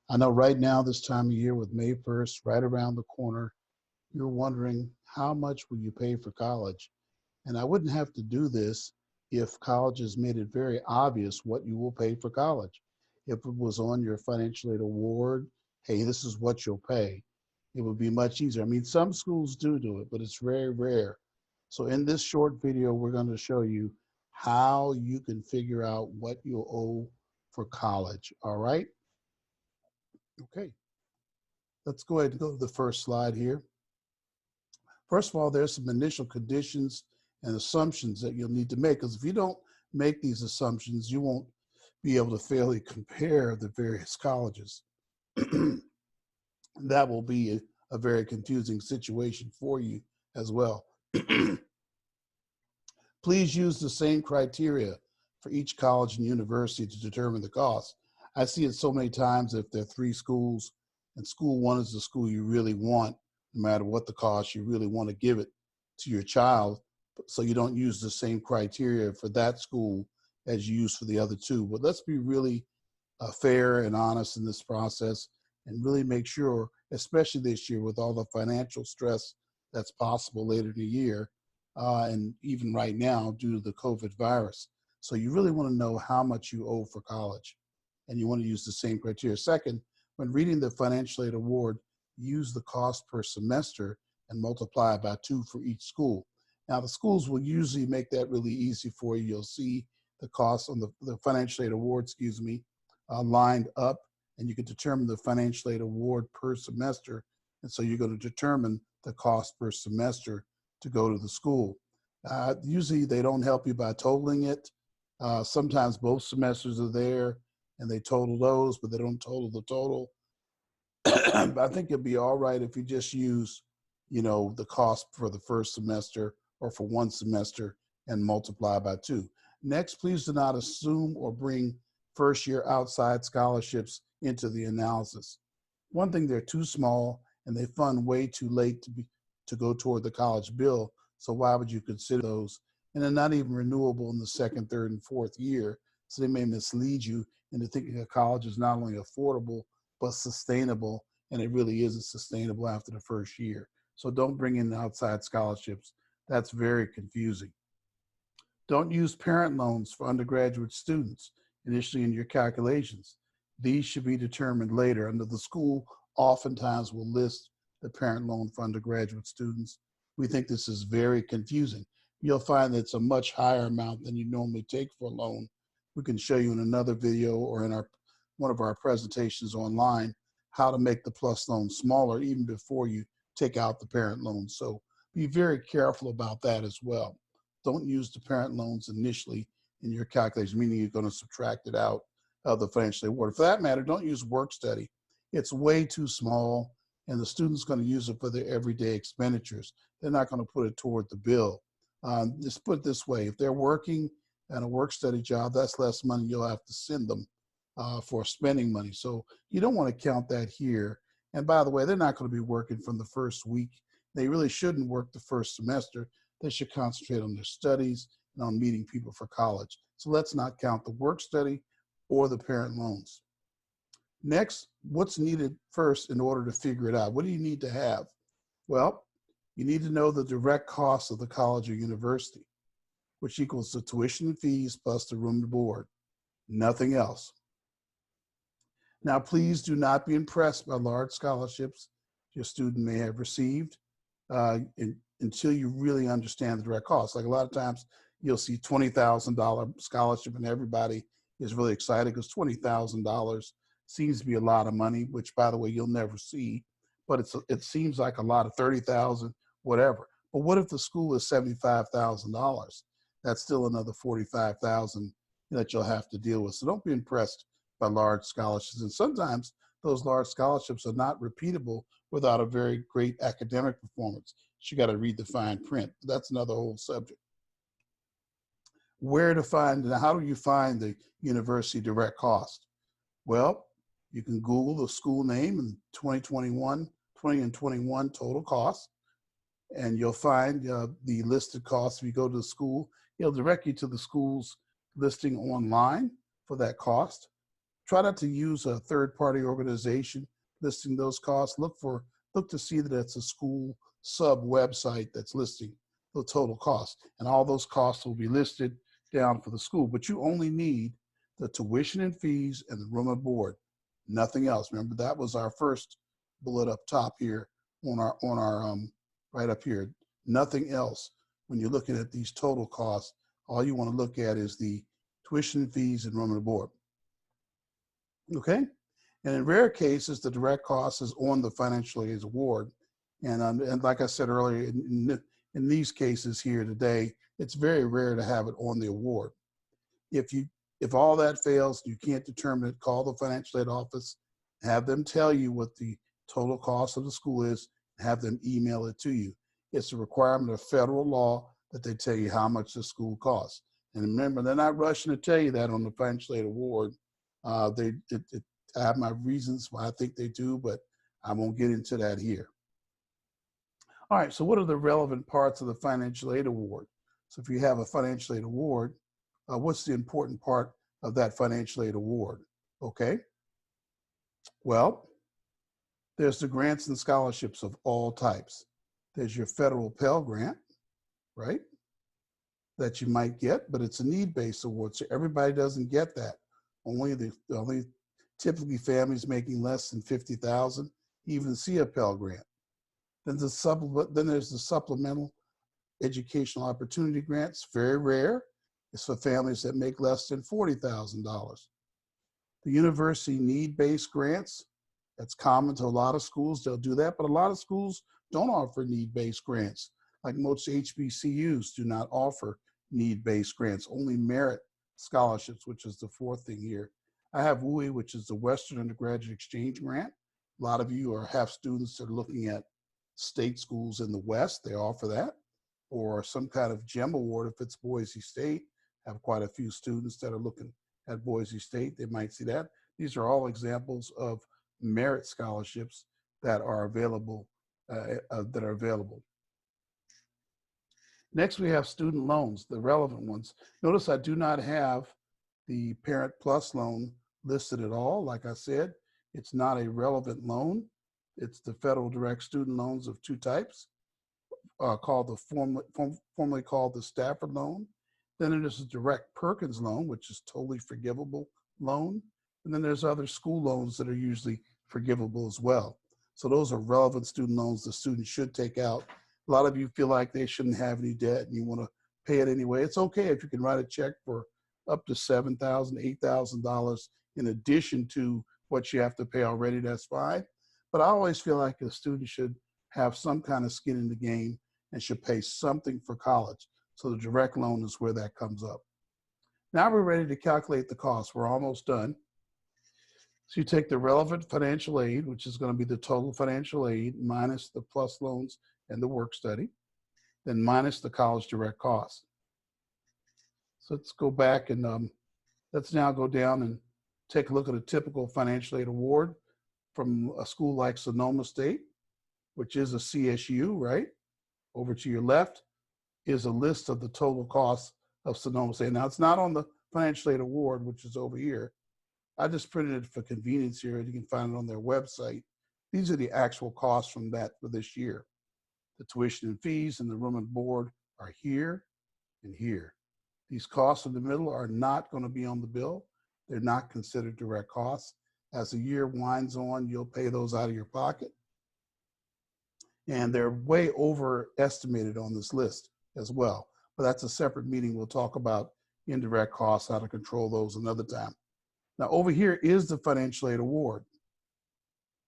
I know right now, this time of year with May 1st, right around the corner, you're wondering how much will you pay for college? And I wouldn't have to do this if colleges made it very obvious what you will pay for college. If it was on your financial aid award, hey, this is what you'll pay, it would be much easier. I mean, some schools do it, but it's very rare. So in this short video, we're going to show you how you can figure out what you'll owe for college. All right. Okay. Let's go ahead and go to the first slide here. First of all, there's some initial conditions and assumptions that you'll need to make, because if you don't make these assumptions, you won't be able to fairly compare the various colleges. That will be a very confusing situation for you as well. Please use the same criteria for each college and university to determine the cost. I see it so many times if there are three schools and school one is the school you really want, no matter what the cost, you really want to give it to your child. So you don't use the same criteria for that school as you use for the other two. But let's be really fair and honest in this process and really make sure, especially this year with all the financial stress that's possible later in the year, and even right now due to the COVID virus. So you really want to know how much you owe for college, and you want to use the same criteria. Second, when reading the financial aid award, use the cost per semester and multiply by 2 for each school. Now the schools will usually make that really easy for you. You'll see the cost on the financial aid award, lined up, and you can determine the financial aid award per semester. And so you're going to determine the cost per semester to go to the school. Usually they don't help you by totaling it. Sometimes both semesters are there and they total those, but they don't total the total. But I think it'd be all right if you just use, the cost for the first semester or for one semester and multiply by 2. Next, please do not assume or bring first year outside scholarships into the analysis. One thing, they're too small and they fund way too late to go toward the college bill. So why would you consider those? And they're not even renewable in the second, third, and fourth year. So they may mislead you into thinking that college is not only affordable, but sustainable. And it really isn't sustainable after the first year. So don't bring in outside scholarships. That's very confusing. Don't use parent loans for undergraduate students initially in your calculations. These should be determined later. Under the school, oftentimes will list the parent loan for undergraduate students. We think this is very confusing. You'll find that it's a much higher amount than you normally take for a loan. We can show you in another video or in one of our presentations online how to make the PLUS loan smaller even before you take out the parent loan. So be very careful about that as well. Don't use the parent loans initially in your calculation, meaning you're going to subtract it out of the financial aid award. For that matter, don't use work study. It's way too small, and the student's going to use it for their everyday expenditures. They're not going to put it toward the bill. Just put it this way, if they're working at a work study job, that's less money you'll have to send them for spending money. So you don't want to count that here. And by the way, they're not going to be working from the first week. They really shouldn't work the first semester. They should concentrate on their studies and on meeting people for college. So let's not count the work study or the parent loans. Next, what's needed first in order to figure it out? What do you need to have? Well, you need to know the direct cost of the college or university, which equals the tuition and fees plus the room and board, nothing else. Now, please do not be impressed by large scholarships your student may have received until you really understand the direct cost. Like a lot of times you'll see $20,000 scholarship and everybody is really excited because $20,000 seems to be a lot of money, which by the way, you'll never see, but it seems like a lot of 30,000, whatever. But what if the school is $75,000? That's still another 45,000 that you'll have to deal with. So don't be impressed by large scholarships. And sometimes those large scholarships are not repeatable without a very great academic performance. You got to read the fine print. That's another whole subject. Where to find, now how do you find the university direct cost? Well, you can Google the school name and 20 and 21 total cost, and you'll find the listed costs. If you go to the school, it'll direct you to the school's listing online for that cost. Try not to use a third-party organization listing those costs. Look to see that it's a school sub website that's listing the total cost, and all those costs will be listed down for the school. But you only need the tuition and fees and the room and board, nothing else. Remember, that was our first bullet up top here on our right up here. Nothing else. When you're looking at these total costs, all you want to look at is the tuition and fees and room and board. Okay? And in rare cases, the direct cost is on the financial aid award. And like I said earlier, in these cases here today, it's very rare to have it on the award. If all that fails, you can't determine it, call the financial aid office, have them tell you what the total cost of the school is, have them email it to you. It's a requirement of federal law that they tell you how much the school costs. And remember, they're not rushing to tell you that on the financial aid award. I have my reasons why I think they do, but I won't get into that here. All right, so what are the relevant parts of the financial aid award? So if you have a financial aid award, what's the important part of that financial aid award? Okay, well, there's the grants and scholarships of all types. There's your federal Pell Grant, right, that you might get, but it's a need-based award, so everybody doesn't get that. Only typically families making less than $50,000 even see a Pell Grant. Then there's the supplemental educational opportunity grants, very rare. It's for families that make less than $40,000. The university need-based grants, that's common to a lot of schools, they'll do that, but a lot of schools don't offer need-based grants. Like most HBCUs do not offer need-based grants, only merit scholarships, which is the fourth thing here. I have WUI, which is the Western Undergraduate Exchange Grant. A lot of you have students that are looking at state schools in the West, they offer that, or some kind of GEM award if it's Boise State. I have quite a few students that are looking at Boise State, they might see that. These are all examples of merit scholarships that are available. Next, we have student loans, the relevant ones. Notice I do not have the Parent Plus loan listed at all. Like I said, it's not a relevant loan. It's the federal direct student loans of two types, called formerly called the Stafford loan. Then there's a direct Perkins loan, which is totally forgivable loan. And then there's other school loans that are usually forgivable as well. So those are relevant student loans the student should take out. A lot of you feel like they shouldn't have any debt and you want to pay it anyway. It's okay if you can write a check for up to $7,000, $8,000 in addition to what you have to pay already, that's fine. But I always feel like a student should have some kind of skin in the game and should pay something for college. So the direct loan is where that comes up. Now we're ready to calculate the cost. We're almost done. So you take the relevant financial aid, which is going to be the total financial aid minus the plus loans and the work study, then minus the college direct costs. So let's go back and let's now go down and take a look at a typical financial aid award from a school like Sonoma State, which is a CSU, right? Over to your left is a list of the total costs of Sonoma State. Now it's not on the financial aid award, which is over here. I just printed it for convenience here, and you can find it on their website. These are the actual costs from that for this year. The tuition and fees and the room and board are here and here. These costs in the middle are not going to be on the bill. They're not considered direct costs. As the year winds on, you'll pay those out of your pocket. And they're way overestimated on this list as well. But that's a separate meeting. We'll talk about indirect costs, how to control those another time. Now over here is the financial aid award.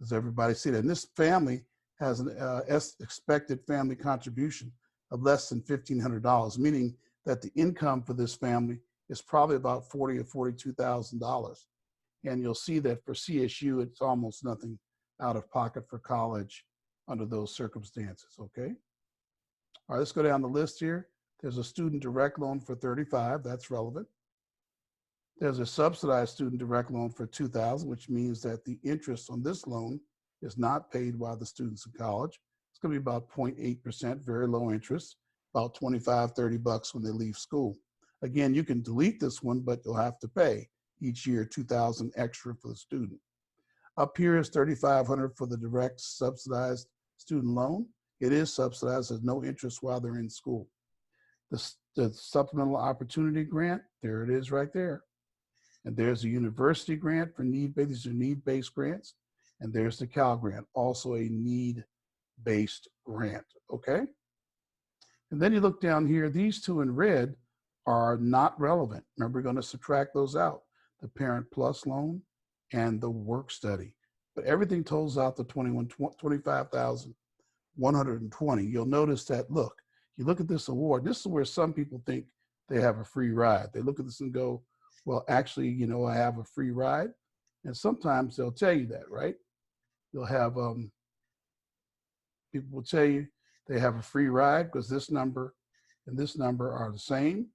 Does everybody see that? And this family has an expected family contribution of less than $1,500, meaning that the income for this family is probably about $40,000 or $42,000. And you'll see that for CSU, it's almost nothing out of pocket for college under those circumstances, okay? All right, let's go down the list here. There's a student direct loan for $35,000, that's relevant. There's a subsidized student direct loan for $2,000, which means that the interest on this loan is not paid while the student's in college. It's going to be about 0.8%, very low interest, about $25, $30 when they leave school. Again, you can delete this one, but you'll have to pay, each year, $2,000 extra for the student. Up here is $3,500 for the direct subsidized student loan. It is subsidized, there's no interest while they're in school. The supplemental opportunity grant, there it is right there. And there's a university grant for need-based, these are need-based grants. And there's the Cal grant, also a need-based grant, okay? And then you look down here, these two in red are not relevant. Remember, we're gonna subtract those out, the Parent Plus loan and the work study. But everything totals out to 25,120. You'll notice that, look, you look at this award, this is where some people think they have a free ride. They look at this and go, well, actually, you know, I have a free ride. And sometimes they'll tell you that, right? You'll have, people will tell you they have a free ride because this number and this number are the same.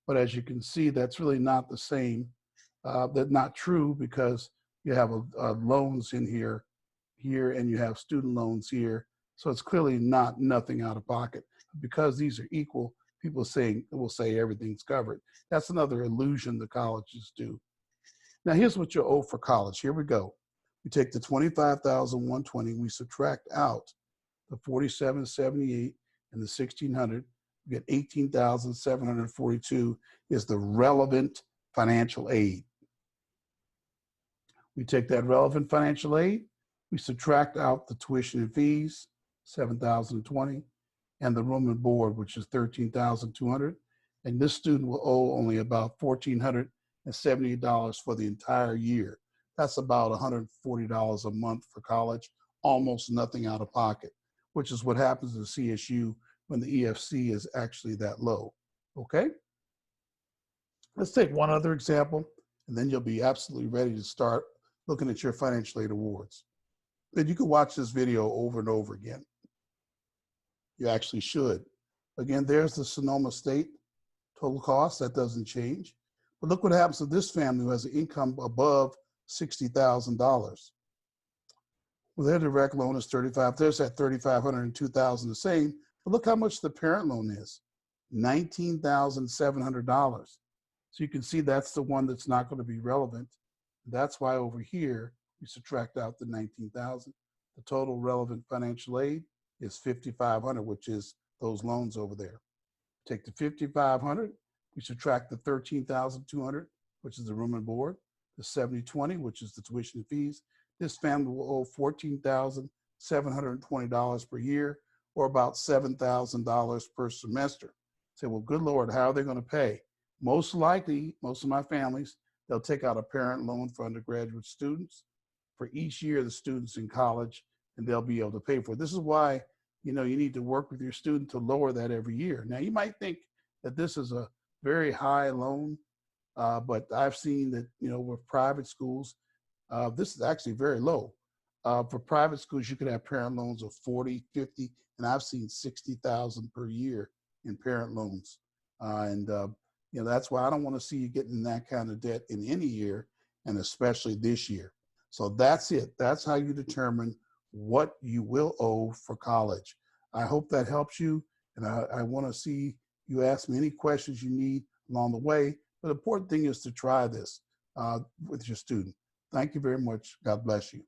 But as you can see, that's really not the same. That's not true because you have loans in here, and you have student loans here. So it's clearly not nothing out of pocket. Because these are equal, people will say everything's covered. That's another illusion the colleges do. Now here's what you owe for college. Here we go. We take the $25,120, we subtract out the $4,778 and the $1,600. We get $18,742 is the relevant financial aid. We take that relevant financial aid, we subtract out the tuition and fees, $7,020, and the room and board, which is $13,200. And this student will owe only about $1,470 for the entire year. That's about $140 a month for college, almost nothing out of pocket, which is what happens at CSU when the EFC is actually that low, okay? Let's take one other example, and then you'll be absolutely ready to start looking at your financial aid awards. And you can watch this video over and over again. You actually should. Again, there's the Sonoma State total cost, that doesn't change. But look what happens to this family who has an income above $60,000. Well, their direct loan is $35,000. There's that $3,500 and $2,000 the same. But look how much the parent loan is, $19,700. So you can see that's the one that's not going to be relevant. That's why over here, we subtract out the $19,000. The total relevant financial aid is $5,500, which is those loans over there. Take the $5,500, we subtract the $13,200, which is the room and board, the $70,20, which is the tuition and fees. This family will owe $14,720 per year, or about $7,000 per semester. Say, well, good Lord, how are they going to pay? Most likely, most of my families, they'll take out a parent loan for undergraduate students for each year the student's in college, and they'll be able to pay for it. This is why, you know, you need to work with your student to lower that every year. Now, you might think that this is a very high loan, but I've seen that, you know, with private schools, this is actually very low. For private schools, you could have parent loans of 40, 50, and I've seen 60,000 per year in parent loans. You know, that's why I don't want to see you getting in that kind of debt in any year, and especially this year. So that's it. That's how you determine what you will owe for college. I hope that helps you, and I want to see you ask me any questions you need along the way. But the important thing is to try this with your student. Thank you very much. God bless you.